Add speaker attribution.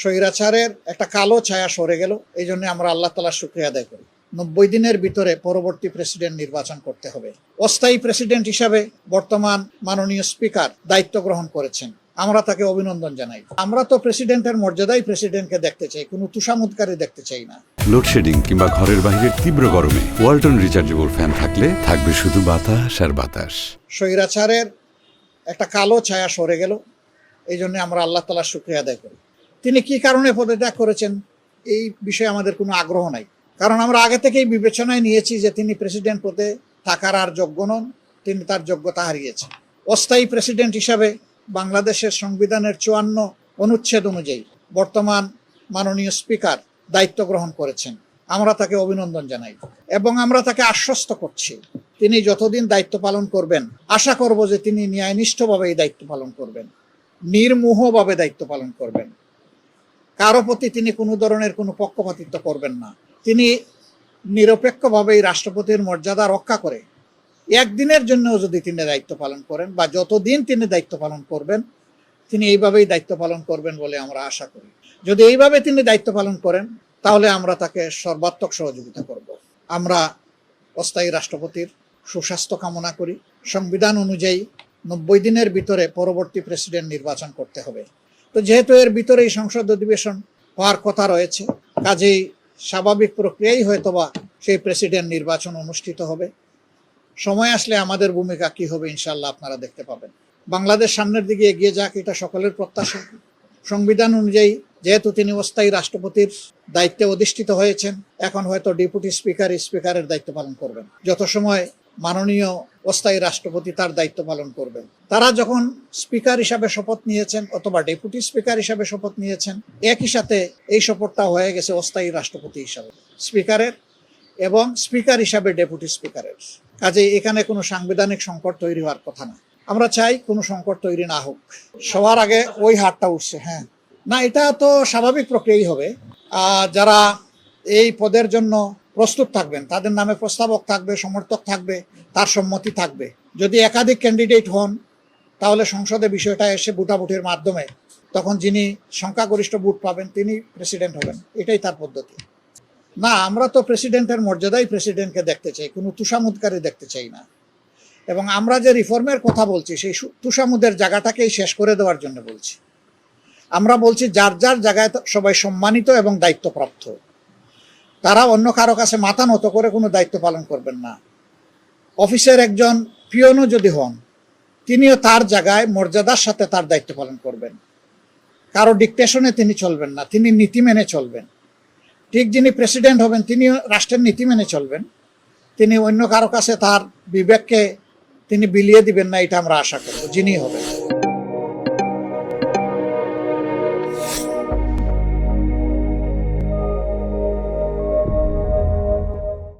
Speaker 1: স্বৈরাচারের একটা কালো ছায়া সরে গেল। এই জন্য আমরা আল্লাহ তাআলার শুকরিয়া আদায় করি। 90 দিনের ভিতরে পরবর্তী প্রেসিডেন্ট নির্বাচন করতে হবে। অস্থায়ী প্রেসিডেন্ট হিসাবে বর্তমান মাননীয় স্পিকার দায়িত্ব গ্রহণ করেছেন, আমরা তাকে অভিনন্দন জানাই। আমরা তো প্রেসিডেন্টের মর্যাদায় প্রেসিডেন্টকে দেখতে চাই, কোনো তুষামুদকারী দেখতে চাই না।
Speaker 2: লোডশেডিং কিংবা ঘরের বাইরের তীব্র গরমে ওয়ালটন রিচার্জেবল ফ্যান থাকলে থাকবে শুধু বাতাস আর বাতাস।
Speaker 1: স্বৈরাচারের একটা কালো ছায়া সরে গেল। এই জন্য আমরা আল্লাহ তাআলার শুকরিয়া আদায় করি। তিনি কি কারণে পদত্যাগ করেছেন এই বিষয়ে আমাদের কোনো আগ্রহ নাই, কারণ আমরা আগে থেকেই বিবেচনায় নিয়েছি যে তিনি প্রেসিডেন্ট পদে থাকার আর যোগ্য নন, তিনি তার যোগ্যতা হারিয়েছেন। অস্থায়ী প্রেসিডেন্ট হিসাবে বাংলাদেশের সংবিধানের 54 অনুচ্ছেদ অনুযায়ী বর্তমান মাননীয় স্পিকার দায়িত্ব গ্রহণ করেছেন, আমরা তাকে অভিনন্দন জানাই এবং আমরা তাকে আশ্বস্ত করছি তিনি যতদিন দায়িত্ব পালন করবেন, আশা করব যে তিনি ন্যায়নিষ্ঠভাবে এই দায়িত্ব পালন করবেন, নির্মোহভাবে দায়িত্ব পালন করবেন। কারো প্রতি তিনি কোনো ধরনের কোনো পক্ষপাতিত্ব করবেন না। তিনি নিরপেক্ষভাবে এই রাষ্ট্রপতির মর্যাদা রক্ষা করে একদিনের জন্য যদি তিনি দায়িত্ব পালন করেন বা যতদিন তিনি দায়িত্ব পালন করবেন, তিনি এইভাবেই দায়িত্ব পালন করবেন বলে আমরা আশা করি। যদি এইভাবে তিনি দায়িত্ব পালন করেন তাহলে আমরা তাকে সর্বাত্মক সহযোগিতা করব। আমরা অস্থায়ী রাষ্ট্রপতির সুস্বাস্থ্য কামনা করি। সংবিধান অনুযায়ী 90 দিনের ভিতরে পরবর্তী প্রেসিডেন্ট নির্বাচন করতে হবে। তো যেহেতু এর ভিতরেই সংসদ অধিবেশন হওয়ার কথা রয়েছে, কাজেই স্বাভাবিক প্রক্রিয়াই হয়তোবা সেই প্রেসিডেন্ট নির্বাচন অনুষ্ঠিত হবে। সময় আসলে আমাদের ভূমিকা কি হবে ইনশাআল্লাহ আপনারা দেখতে পাবেন। বাংলাদেশ সামনের দিকে এগিয়ে যাক, এটা সকলের প্রত্যাশা। সংবিধান অনুযায়ী যেহেতু তিনি অস্থায়ী রাষ্ট্রপতির দায়িত্বে অধিষ্ঠিত হয়েছেন, এখন হয়তো ডেপুটি স্পিকারের দায়িত্ব পালন করবেন। যত সময় মাননীয় অস্থায়ী রাষ্ট্রপতি তার দায়িত্ব পালন করবেন, তারা যখন স্পিকার হিসাবে শপথ নিয়েছেন অথবা ডেপুটি স্পিকার হিসাবে শপথ নিয়েছেন, একই সাথে এই শপথটা হয়ে গেছে অস্থায়ী রাষ্ট্রপতি হিসাবে স্পিকারের এবং স্পিকার হিসাবে ডেপুটি স্পিকারের। কাজে এখানে কোনো সাংবিধানিক সংকট তৈরি হওয়ার কথা না। আমরা চাই কোনো সংকট তৈরি না হোক। সবার আগে ওই হাতটা উঠছে, হ্যাঁ না, এটা তো স্বাভাবিক প্রক্রিয়াই হবে। যারা এই পদের জন্য প্রস্তুত থাকবেন তাদের নামে প্রস্তাবক থাকবে, সমর্থক থাকবে, তার সম্মতি থাকবে। যদি একাধিক ক্যান্ডিডেট হন তাহলে সংসদে বিষয়টা এসে ভোটাভুটির মাধ্যমে তখন যিনি সংখ্যাগরিষ্ঠ ভোট পাবেন তিনি প্রেসিডেন্ট হবেন, এটাই তার পদ্ধতি। না, আমরা তো প্রেসিডেন্টের মর্যাদায় প্রেসিডেন্টকে দেখতে চাই, কোনো তুষামুদকারী দেখতে চাই না। এবং আমরা যে রিফর্মের কথা বলছি সেই তুষামুদের জায়গাটাকেই শেষ করে দেওয়ার জন্য বলছি। আমরা বলছি যার যার জায়গায় সবাই সম্মানিত এবং দায়িত্বপ্রাপ্ত, তারা অন্য কারো কাছে মাথা নত করে কোনো দায়িত্ব পালন করবেন না। অফিসের একজন পিয়নও যদি হন, তিনিও তার জায়গায় মর্যাদার সাথে তার দায়িত্ব পালন করবেন। কারো ডিকটেশনে তিনি চলবেন না, তিনি নীতি মেনে চলবেন। ঠিক যিনি প্রেসিডেন্ট হবেন তিনিও রাষ্ট্রের নীতি মেনে চলবেন, তিনি অন্য কারো কাছে তার বিবেককে তিনি বিলিয়ে দিবেন না, এটা আমরা আশা করব যিনি হবেন।